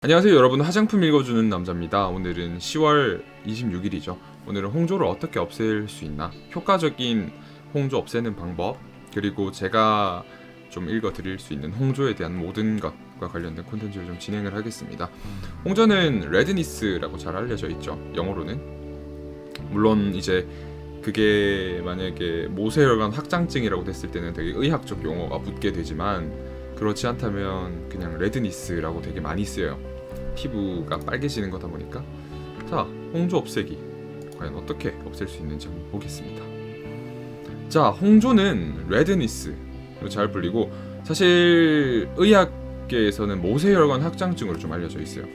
안녕하세요 여러분, 화장품 읽어주는 남자입니다. 오늘은 10월 26일이죠. 오늘은 홍조를 어떻게 없앨 수 있나, 효과적인 홍조 없애는 방법, 그리고 제가 좀 읽어드릴 수 있는 홍조에 대한 모든 것과 관련된 콘텐츠를 좀 진행을 하겠습니다. 홍조는 레드니스라고 잘 알려져 있죠, 영어로는. 물론 이제 그게 만약에 모세혈관 확장증이라고 됐을 때는 되게 의학적 용어가 붙게 되지만, 그렇지 않다면 그냥 레드니스라고 되게 많이 쓰여요. 피부가 빨개지는 거다 보니까. 자, 홍조 없애기 과연 어떻게 없앨 수 있는지 한번 보겠습니다. 자, 홍조는 레드니스로 잘 불리고, 사실 의학계에서는 모세혈관 확장증으로 좀 알려져 있어요.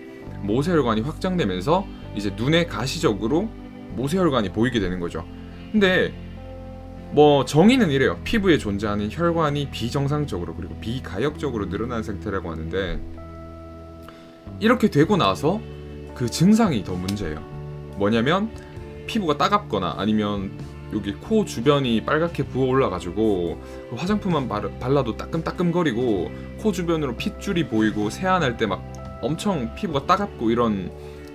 모세혈관이 확장되면서 이제 눈에 가시적으로 모세혈관이 보이게 되는 거죠. 근데 뭐 정의는 이래요. 피부에 존재하는 혈관이 비정상적으로 그리고 비가역적으로 늘어난 상태라고 하는데, 이렇게 되고 나서 그 증상이 더 문제예요. 뭐냐면 피부가 따갑거나 아니면 여기 코 주변이 빨갛게 부어올라가지고 그 화장품만 발라도 따끔따끔거리고 코 주변으로 핏줄이 보이고 세안할 때 막 엄청 피부가 따갑고 이런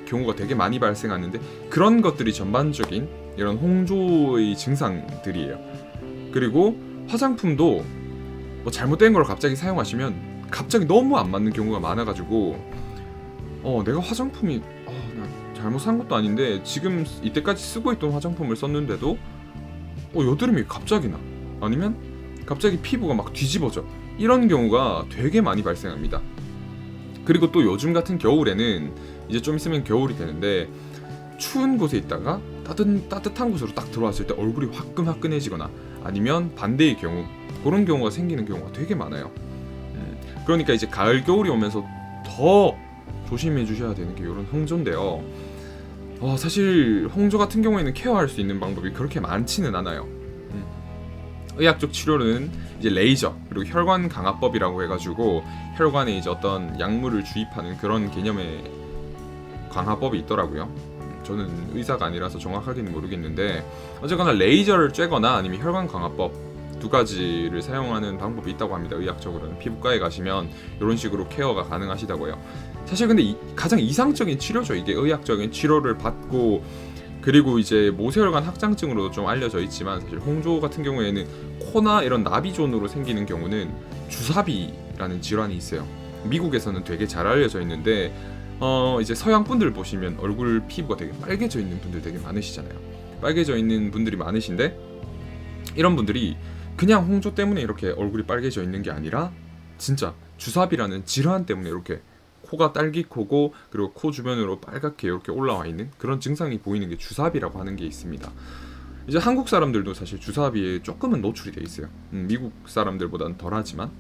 경우가 되게 많이 발생하는데, 그런 것들이 전반적인 이런 홍조의 증상들이에요. 그리고 화장품도 뭐 잘못된 걸 갑자기 사용하시면 갑자기 너무 안 맞는 경우가 많아가지고, 내가 화장품이 나 잘못 산 것도 아닌데 지금 이때까지 쓰고 있던 화장품을 썼는데도 여드름이 갑자기 나, 아니면 갑자기 피부가 막 뒤집어져, 이런 경우가 되게 많이 발생합니다. 그리고 또 요즘 같은 겨울에는 이제 좀 있으면 겨울이 되는데, 추운 곳에 있다가 따뜻한 곳으로 딱 들어왔을 때 얼굴이 화끈화끈해지거나 아니면 반대의 경우, 그런 경우가 생기는 경우가 되게 많아요. 그러니까 이제 가을 겨울이 오면서 더 조심해 주셔야 되는 게 이런 홍조인데요. 사실 홍조 같은 경우에는 케어할 수 있는 방법이 그렇게 많지는 않아요. 의학적 치료는 이제 레이저 그리고 혈관 강화법이라고 해가지고 혈관에 이제 어떤 약물을 주입하는 그런 개념의 강화법이 있더라고요. 저는 의사가 아니라서 정확하게는 모르겠는데, 어쨌거나 레이저를 쬐거나 아니면 혈관 강화법 두 가지를 사용하는 방법이 있다고 합니다. 의학적으로는 피부과에 가시면 이런 식으로 케어가 가능하시다고요. 사실 근데 가장 이상적인 치료죠. 이게 의학적인 치료를 받고, 그리고 이제 모세혈관 확장증으로도 좀 알려져 있지만, 사실 홍조 같은 경우에는 코나 이런 나비존으로 생기는 경우는 주사비라는 질환이 있어요. 미국에서는 되게 잘 알려져 있는데, 이제 서양 분들 보시면 얼굴 피부가 되게 빨개져 있는 분들 되게 많으시잖아요. 빨개져 있는 분들이 많으신데, 이런 분들이 그냥 홍조 때문에 이렇게 얼굴이 빨개져 있는 게 아니라 진짜 주사비라는 질환 때문에 이렇게 코가 딸기코고, 그리고 코 주변으로 빨갛게 이렇게 올라와 있는 그런 증상이 보이는 게 주사비라고 하는 게 있습니다. 이제 한국 사람들도 사실 주사비에 조금은 노출이 돼 있어요. 미국 사람들보다는 덜하지만,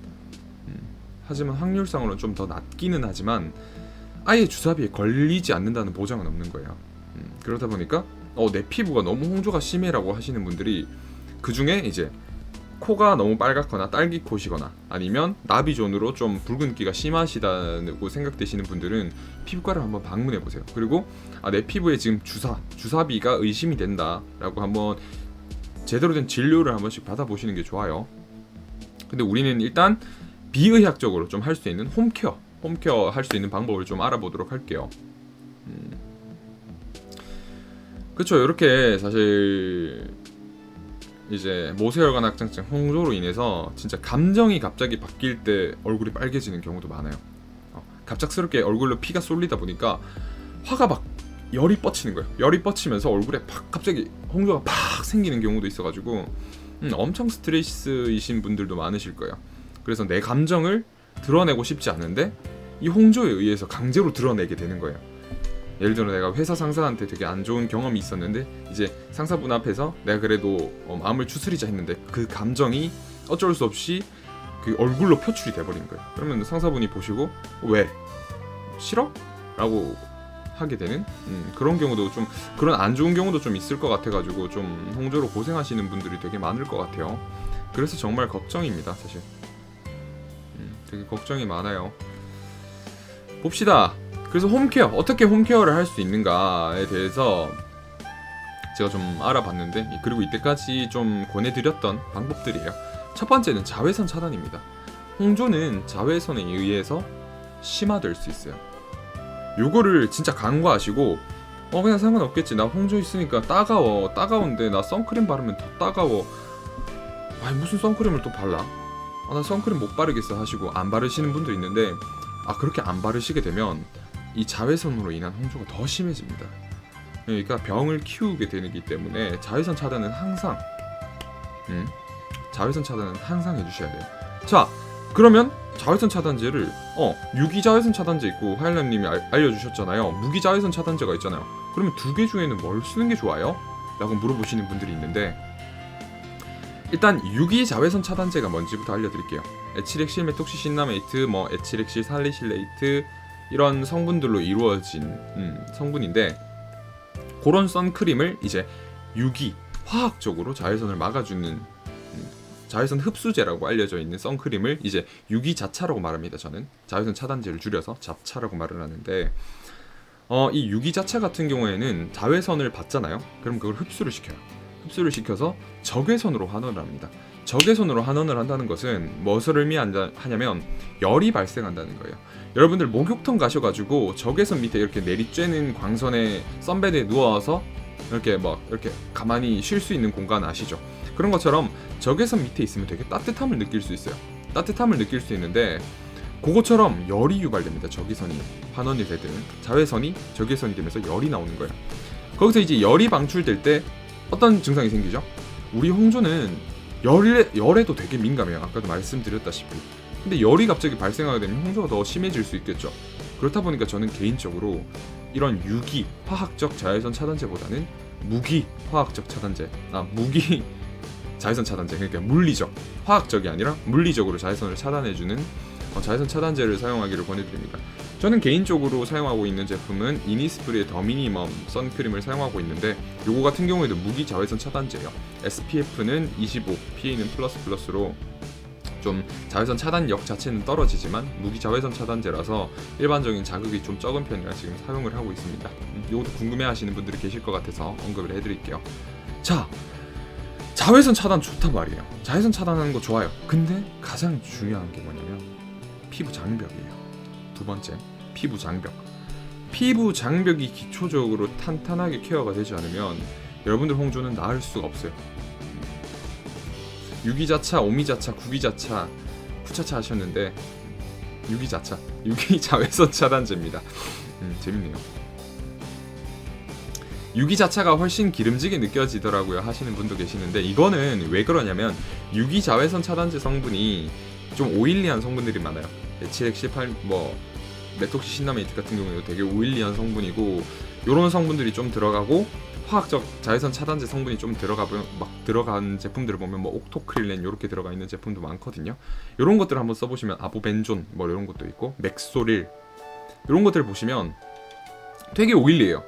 하지만 확률상으로는 좀 더 낮기는 하지만 아예 주사비에 걸리지 않는다는 보장은 없는 거예요. 그러다 보니까 내 피부가 너무 홍조가 심해라고 하시는 분들이, 그 중에 이제 코가 너무 빨갛거나 딸기코시거나 아니면 나비존으로 좀 붉은기가 심하시다고 생각되시는 분들은 피부과를 한번 방문해 보세요. 그리고 내 피부에 지금 주사비가 의심이 된다라고 한번 제대로 된 진료를 한 번씩 받아보시는 게 좋아요. 근데 우리는 일단 비의학적으로 좀 할 수 있는 홈케어 할 수 있는 방법을 좀 알아보도록 할게요. 그쵸, 이렇게 사실 이제 모세혈관 확장증 홍조로 인해서 진짜 감정이 갑자기 바뀔 때 얼굴이 빨개지는 경우도 많아요. 갑작스럽게 얼굴로 피가 쏠리다 보니까 화가 막 열이 뻗치는 거예요. 열이 뻗치면서 얼굴에 팍 갑자기 홍조가 팍 생기는 경우도 있어가지고 엄청 스트레스이신 분들도 많으실 거예요. 그래서 내 감정을 드러내고 싶지 않은데 이 홍조에 의해서 강제로 드러내게 되는 거예요. 예를 들어 내가 회사 상사한테 되게 안 좋은 경험이 있었는데, 이제 상사분 앞에서 내가 그래도 마음을 추스리자 했는데 그 감정이 어쩔 수 없이 그 얼굴로 표출이 돼버린 거예요. 그러면 상사분이 보시고 왜? 싫어? 라고 하게 되는 그런 경우도 좀, 그런 안 좋은 경우도 좀 있을 것 같아가지고 좀 홍조로 고생하시는 분들이 되게 많을 것 같아요. 그래서 정말 걱정입니다, 사실. 되게 걱정이 많아요. 봅시다. 그래서 홈케어, 어떻게 홈케어를 할 수 있는가에 대해서 제가 좀 알아봤는데, 그리고 이때까지 좀 권해드렸던 방법들이에요. 첫 번째는 자외선 차단입니다. 홍조는 자외선에 의해서 심화될 수 있어요. 요거를 진짜 간과하시고 그냥 상관없겠지, 나 홍조 있으니까 따가운데 나 선크림 바르면 더 따가워, 아니 무슨 선크림을 또 발라, 나 선크림 못 바르겠어 하시고 안 바르시는 분도 있는데, 그렇게 안 바르시게 되면 이 자외선으로 인한 홍조가 더 심해집니다. 그러니까 병을 키우게 되기 때문에 자외선 차단은 항상 해주셔야 돼요. 자, 그러면 자외선 차단제를 유기 자외선 차단제 있고, 하일람님이 알려주셨잖아요. 무기 자외선 차단제가 있잖아요. 그러면 두 개 중에는 뭘 쓰는 게 좋아요? 라고 물어보시는 분들이 있는데, 일단 유기 자외선 차단제가 뭔지부터 알려드릴게요. 에틸엑실 메톡시신나메이트, 에틸엑실 살리실레이트 이런 성분들로 이루어진 성분인데, 그런 선크림을 이제 유기 화학적으로 자외선을 막아주는 자외선 흡수제라고 알려져 있는 선크림을 이제 유기자차라고 말합니다. 저는 자외선 차단제를 줄여서 자차라고 말을 하는데, 이 유기자차 같은 경우에는 자외선을 받잖아요. 그럼 그걸 흡수를 시켜서 적외선으로 환원을 합니다. 적외선으로 환원을 한다는 것은 무엇을 의미하냐면 열이 발생한다는 거예요. 여러분들 목욕탕 가셔가지고 적외선 밑에 이렇게 내리쬐는 광선에 선베드에 누워서 이렇게 가만히 쉴 수 있는 공간 아시죠? 그런 것처럼 적외선 밑에 있으면 되게 따뜻함을 느낄 수 있어요. 따뜻함을 느낄 수 있는데, 그것처럼 열이 유발됩니다. 적외선이 환원이 되든 자외선이 적외선이 되면서 열이 나오는 거예요. 거기서 이제 열이 방출될 때 어떤 증상이 생기죠? 우리 홍조는 열에도 되게 민감해요. 아까도 말씀드렸다시피. 근데 열이 갑자기 발생하게 되면 홍조가 더 심해질 수 있겠죠. 그렇다 보니까 저는 개인적으로 이런 유기 화학적 자외선 차단제보다는 무기 화학적 차단제, 무기 자외선 차단제, 그러니까 물리적, 화학적이 아니라 물리적으로 자외선을 차단해주는 자외선 차단제를 사용하기를 권해드립니다. 저는 개인적으로 사용하고 있는 제품은 이니스프리의 더 미니멈 선크림을 사용하고 있는데, 요거 같은 경우에도 무기 자외선 차단제예요. SPF는 25, PA는 플러스로 좀 자외선 차단력 자체는 떨어지지만 무기 자외선 차단제라서 일반적인 자극이 좀 적은 편이라 지금 사용을 하고 있습니다. 이것도 궁금해하시는 분들이 계실 것 같아서 언급을 해드릴게요. 자, 자외선 차단 좋단 말이에요. 자외선 차단하는 거 좋아요. 근데 가장 중요한 게 뭐냐면 피부 장벽이에요. 두 번째, 피부 장벽. 피부 장벽이 기초적으로 탄탄하게 케어가 되지 않으면 여러분들 홍조는 나을 수가 없어요. 유기자차, 오미자차, 구기자차, 푸차차 하셨는데 유기자차, 유기자외선 차단제입니다. 재밌네요. 유기자차가 훨씬 기름지게 느껴지더라고요 하시는 분도 계시는데, 이거는 왜 그러냐면 유기자외선 차단제 성분이 좀 오일리한 성분들이 많아요. 에틸엑실 메톡시신나메이트 같은 경우에도 되게 오일리한 성분이고, 요런 성분들이 좀 들어가고 화학적 자외선 차단제 성분이 좀 들어간 제품들을 보면 옥토크릴렌 요렇게 들어가 있는 제품도 많거든요. 요런 것들을 한번 써보시면 아보벤존 이런 것도 있고 맥소릴 요런 것들을 보시면 되게 오일리해요.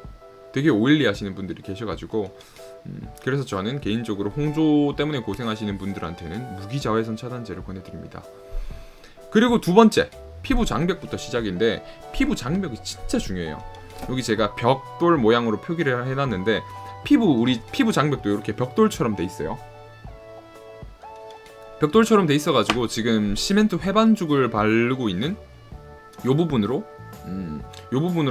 되게 오일리 하시는 분들이 계셔가지고 그래서 저는 개인적으로 홍조 때문에 고생하시는 분들한테는 무기자외선 차단제를 권해드립니다. 그리고 두 번째, 피부 장벽부터 시작인데, 피부 장벽이 진짜 중요해요. 여기 제가 벽돌 모양으로 표기를 해놨는데, 우리 피부 장벽도 이렇게 벽돌처럼 돼 있어요. 벽돌처럼 돼 있어가지고 지금 시멘트 회반죽을 바르고 있는 요 부분으로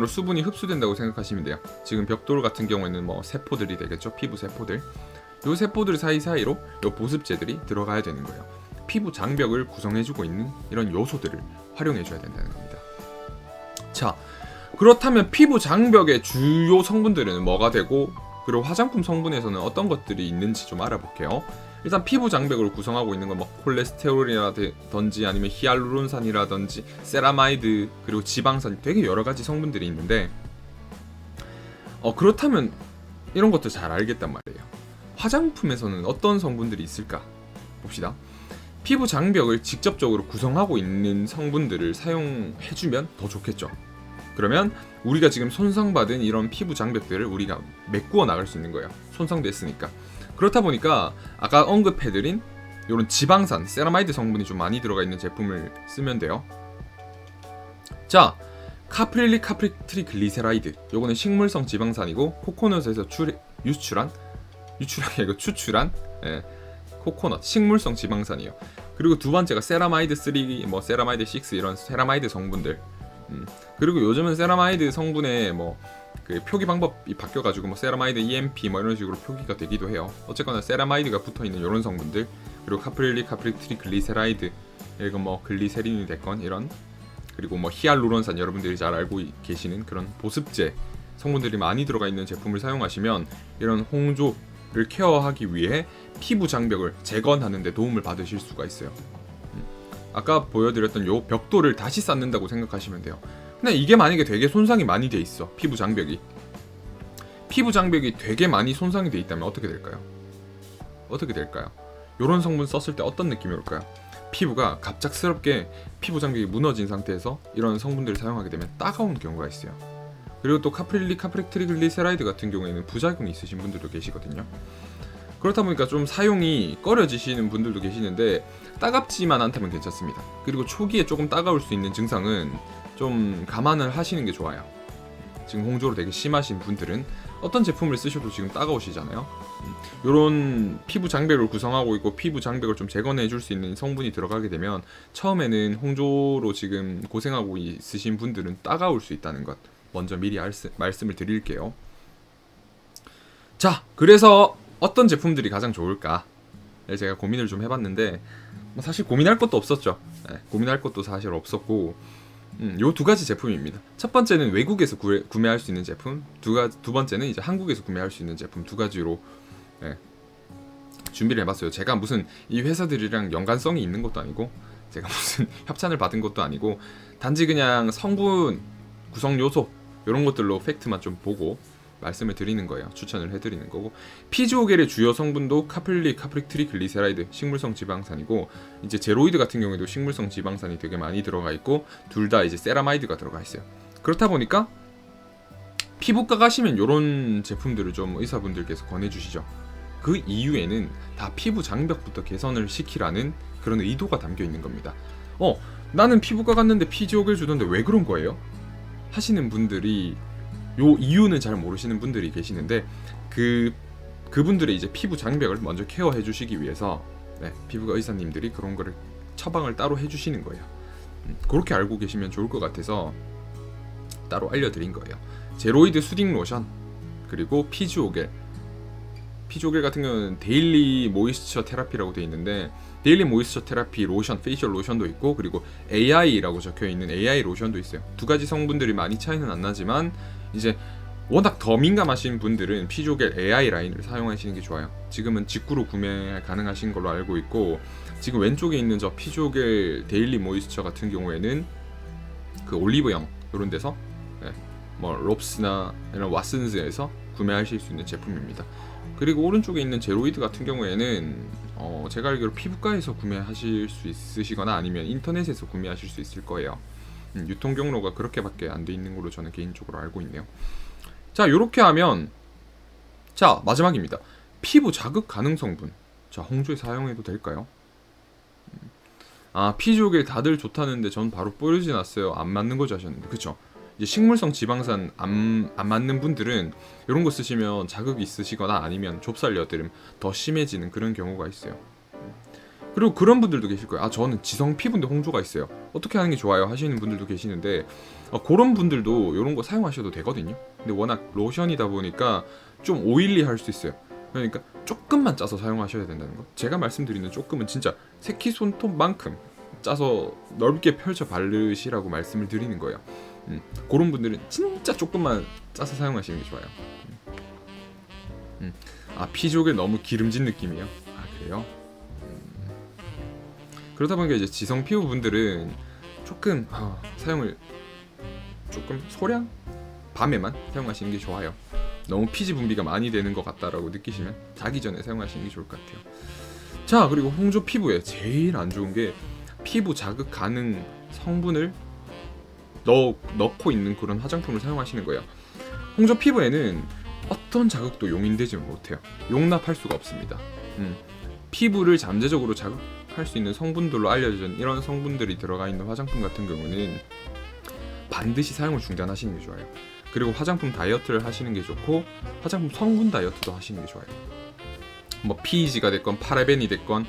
수분이 흡수된다고 생각하시면 돼요. 지금 벽돌 같은 경우에는 세포들이 되겠죠. 피부 세포들. 요 세포들 사이사이로 요 보습제들이 들어가야 되는 거예요. 피부 장벽을 구성해주고 있는 이런 요소들을 활용해줘야 된다는 겁니다. 자, 그렇다면 피부 장벽의 주요 성분들은 뭐가 되고, 그리고 화장품 성분에서는 어떤 것들이 있는지 좀 알아볼게요. 일단 피부 장벽을 구성하고 있는 건 콜레스테롤이라든지 아니면 히알루론산이라든지 세라마이드, 그리고 지방산, 되게 여러 가지 성분들이 있는데, 그렇다면 이런 것도 잘 알겠단 말이에요. 화장품에서는 어떤 성분들이 있을까 봅시다. 피부 장벽을 직접적으로 구성하고 있는 성분들을 사용해주면 더 좋겠죠. 그러면 우리가 지금 손상받은 이런 피부 장벽들을 우리가 메꾸어 나갈 수 있는 거예요. 손상됐으니까. 그렇다 보니까 아까 언급해드린 이런 지방산, 세라마이드 성분이 좀 많이 들어가 있는 제품을 쓰면 돼요. 자, 카프릴리카프리트리글리세라이드, 요거는 식물성 지방산이고 코코넛에서 추출한 코코넛 식물성 지방산이에요. 그리고 두 번째가 세라마이드 3, 세라마이드 6 이런 세라마이드 성분들. 그리고 요즘은 세라마이드 성분의 뭐 그 표기 방법이 바뀌어가지고 뭐 세라마이드 EMP 뭐 이런 식으로 표기가 되기도 해요. 어쨌거나 세라마이드가 붙어있는 이런 성분들, 그리고 카프릴릭, 카프릴트리 글리세라이드, 그리고 뭐 글리세린이 됐건 이런, 그리고 뭐 히알루론산, 여러분들이 잘 알고 계시는 그런 보습제 성분들이 많이 들어가 있는 제품을 사용하시면 이런 홍조를 케어하기 위해 피부 장벽을 재건하는 데 도움을 받으실 수가 있어요. 아까 보여드렸던 요 벽돌을 다시 쌓는다고 생각하시면 돼요. 근데 이게 만약에 되게 손상이 많이 돼 있어. 피부 장벽이 되게 많이 손상이 돼 있다면 어떻게 될까요? 요런 성분 썼을 때 어떤 느낌이 올까요? 피부가 갑작스럽게 피부 장벽이 무너진 상태에서 이런 성분들을 사용하게 되면 따가운 경우가 있어요. 그리고 또 카프릴릭, 카프릭트리글리세라이드 같은 경우에는 부작용이 있으신 분들도 계시거든요. 그렇다 보니까 좀 사용이 꺼려지시는 분들도 계시는데 따갑지만 않다면 괜찮습니다. 그리고 초기에 조금 따가울 수 있는 증상은 좀 감안을 하시는 게 좋아요. 지금 홍조로 되게 심하신 분들은 어떤 제품을 쓰셔도 지금 따가우시잖아요. 이런 피부 장벽을 구성하고 있고 피부 장벽을 좀 재건해 줄 수 있는 성분이 들어가게 되면 처음에는 홍조로 지금 고생하고 있으신 분들은 따가울 수 있다는 것 먼저 미리 말씀을 드릴게요. 자, 그래서 어떤 제품들이 가장 좋을까? 제가 고민을 좀 해봤는데 사실 고민할 것도 없었죠. 고민할 것도 사실 없었고 요 두 가지 제품입니다. 첫 번째는 외국에서 구매할 수 있는 제품, 두 번째는 이제 한국에서 구매할 수 있는 제품 두 가지로 준비를 해봤어요. 제가 무슨 이 회사들이랑 연관성이 있는 것도 아니고 제가 무슨 협찬을 받은 것도 아니고 단지 그냥 성분, 구성 요소 이런 것들로 팩트만 좀 보고 말씀을 드리는 거예요. 추천을 해드리는 거고, 피지오겔의 주요 성분도 카프릴릭, 카프릭트리글리세라이드, 식물성 지방산이고 이제 제로이드 같은 경우에도 식물성 지방산이 되게 많이 들어가 있고 둘 다 이제 세라마이드가 들어가 있어요. 그렇다 보니까 피부과 가시면 이런 제품들을 좀 의사분들께서 권해주시죠. 그 이유에는 다 피부 장벽부터 개선을 시키라는 그런 의도가 담겨 있는 겁니다. 나는 피부과 갔는데 피지오겔 주던데 왜 그런 거예요? 하시는 분들이 요 이유는 잘 모르시는 분들이 계시는데 그분들의 이제 피부 장벽을 먼저 케어해 주시기 위해서 피부과 의사님들이 그런 거를 처방을 따로 해주시는 거예요. 그렇게 알고 계시면 좋을 것 같아서 따로 알려드린 거예요. 제로이드 수딩 로션, 그리고 피지오겔 같은 경우는 데일리 모이스처 테라피라고 되어 있는데 데일리 모이스처 테라피 로션, 페이셜 로션도 있고 그리고 AI라고 적혀있는 AI 로션도 있어요. 두 가지 성분들이 많이 차이는 안 나지만 이제 워낙 더 민감하신 분들은 피지오겔 AI 라인을 사용하시는 게 좋아요. 지금은 직구로 구매 가능하신 걸로 알고 있고 지금 왼쪽에 있는 저 피지오겔 데일리 모이스처 같은 경우에는 그 올리브영 이런 데서 뭐 롭스나 이런 왓슨즈에서 구매하실 수 있는 제품입니다. 그리고 오른쪽에 있는 제로이드 같은 경우에는 제가 알기로 피부과에서 구매하실 수 있으시거나 아니면 인터넷에서 구매하실 수 있을 거예요. 유통 경로가 그렇게밖에 안 돼 있는 걸로 저는 개인적으로 알고 있네요. 자, 요렇게 하면 자, 마지막입니다. 피부 자극 가능 성분. 자, 홍조에 사용해도 될까요? 피지오겔 다들 좋다는데 전 바로 뿌려지 났어요. 안 맞는 거죠 하셨는데, 그쵸? 이제 식물성 지방산 안 맞는 분들은 이런 거 쓰시면 자극이 있으시거나 아니면 좁쌀 여드름 더 심해지는 그런 경우가 있어요. 그리고 그런 분들도 계실 거예요. 저는 지성 피부인데 홍조가 있어요. 어떻게 하는 게 좋아요? 하시는 분들도 계시는데 그런 분들도 이런 거 사용하셔도 되거든요. 근데 워낙 로션이다 보니까 좀 오일리 할 수 있어요. 그러니까 조금만 짜서 사용하셔야 된다는 거. 제가 말씀드리는 조금은 진짜 새끼손톱만큼 짜서 넓게 펼쳐 바르시라고 말씀을 드리는 거예요. 그런 분들은 진짜 조금만 짜서 사용하시는 게 좋아요. 피지오겔 너무 기름진 느낌이에요. 그래요? 그러다 보니까 이제 지성 피부 분들은 조금 사용을 조금 소량 밤에만 사용하시는 게 좋아요. 너무 피지 분비가 많이 되는 것 같다라고 느끼시면 자기 전에 사용하시는 게 좋을 것 같아요. 자, 그리고 홍조 피부에 제일 안 좋은 게 피부 자극 가능 성분을 넣고 있는 그런 화장품을 사용하시는 거예요. 홍조 피부에는 어떤 자극도 용인되지 못해요. 용납할 수가 없습니다. 피부를 잠재적으로 자극할 수 있는 성분들로 알려진 이런 성분들이 들어가 있는 화장품 같은 경우는 반드시 사용을 중단하시는 게 좋아요. 그리고 화장품 다이어트를 하시는 게 좋고 화장품 성분 다이어트도 하시는 게 좋아요. 뭐 PEG가 됐건 파라벤이 됐건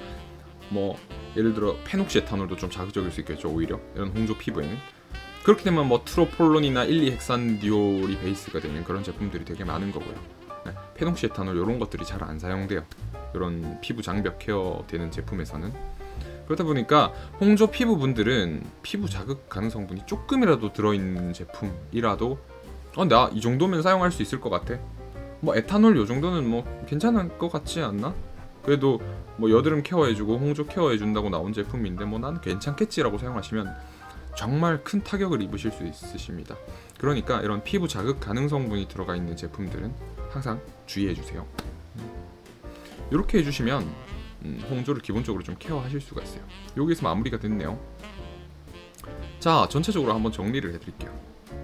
뭐 예를 들어 페녹시에탄올도 좀 자극적일 수 있겠죠. 오히려 이런 홍조 피부에는 그렇게 되면 뭐 트로폴론이나 1,2헥산디올이 베이스가 되는 그런 제품들이 되게 많은 거고요. 네, 페녹시에탄올 이런 것들이 잘 안 사용돼요. 이런 피부 장벽 케어 되는 제품에서는. 그러다 보니까 홍조 피부분들은 피부 자극 가능 성분이 조금이라도 들어있는 제품이라도 나 이 정도면 사용할 수 있을 것 같아. 뭐 에탄올 요 정도는 뭐 괜찮을 것 같지 않나? 그래도 뭐 여드름 케어해주고 홍조 케어해준다고 나온 제품인데 뭐 난 괜찮겠지라고 사용하시면 정말 큰 타격을 입으실 수 있으십니다. 그러니까 이런 피부 자극 가능 성분이 들어가 있는 제품들은 항상 주의해주세요. 이렇게 해주시면 홍조를 기본적으로 좀 케어하실 수가 있어요. 여기서 마무리가 됐네요. 자, 전체적으로 한번 정리를 해드릴게요.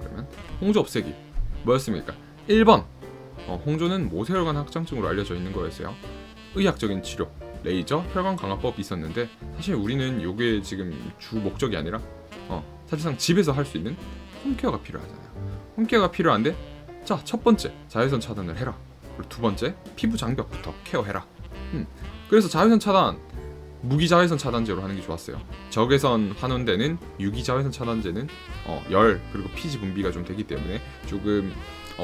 그러면 홍조 없애기 뭐였습니까? 1번 홍조는 모세혈관 확장증으로 알려져 있는 거였어요. 의학적인 치료, 레이저, 혈관 강화법이 있었는데 사실 우리는 이게 지금 주 목적이 아니라 사실상 집에서 할 수 있는 홈케어가 필요하잖아요. 홈케어가 필요한데 자, 첫 번째 자외선 차단을 해라. 그리고 두 번째 피부 장벽부터 케어해라. 그래서 자외선 차단 무기자외선 차단제로 하는 게 좋았어요. 적외선 환원되는 유기자외선 차단제는 열 그리고 피지 분비가 좀 되기 때문에 조금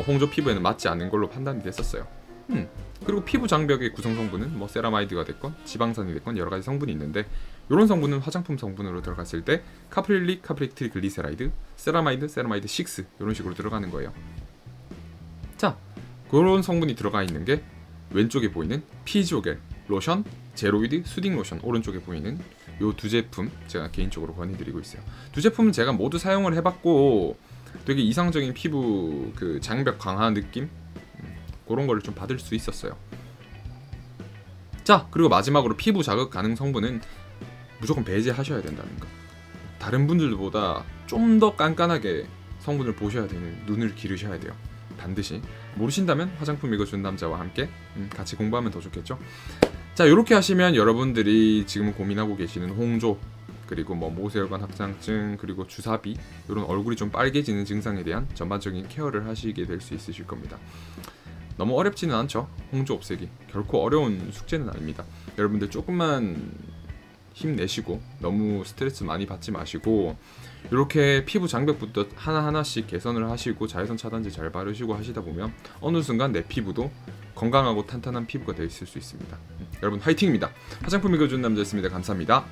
홍조 피부에는 맞지 않는 걸로 판단이 됐었어요. 그리고 피부 장벽의 구성 성분은 뭐 세라마이드가 됐건 지방산이 됐건 여러 가지 성분이 있는데 이런 성분은 화장품 성분으로 들어갔을 때 카프릴릭, 카프릭 글리세라이드, 세라마이드, 세라마이드 6 이런 식으로 들어가는 거예요. 자, 그런 성분이 들어가 있는 게 왼쪽에 보이는 피지오겔 로션, 제로이드, 수딩 로션 오른쪽에 보이는 요 두 제품 제가 개인적으로 권해드리고 있어요. 두 제품은 제가 모두 사용을 해봤고 되게 이상적인 피부 그 장벽 강화 느낌 그런 거를 좀 받을 수 있었어요. 자, 그리고 마지막으로 피부 자극 가능 성분은 무조건 배제하셔야 된다는 거. 다른 분들보다 좀 더 깐깐하게 성분을 보셔야 되는 눈을 기르셔야 돼요. 반드시. 모르신다면 화장품 읽어준 남자와 함께 같이 공부하면 더 좋겠죠. 자, 이렇게 하시면 여러분들이 지금 고민하고 계시는 홍조 그리고 뭐 모세혈관 확장증 그리고 주사비 이런 얼굴이 좀 빨개지는 증상에 대한 전반적인 케어를 하시게 될 수 있으실 겁니다. 너무 어렵지는 않죠. 홍조 없애기 결코 어려운 숙제는 아닙니다. 여러분들 조금만 힘내시고 너무 스트레스 많이 받지 마시고 이렇게 피부 장벽부터 하나하나씩 개선을 하시고 자외선 차단제 잘 바르시고 하시다 보면 어느 순간 내 피부도 건강하고 탄탄한 피부가 되어 있을 수 있습니다. 여러분 화이팅입니다. 화장품 읽어주는 남자였습니다. 감사합니다.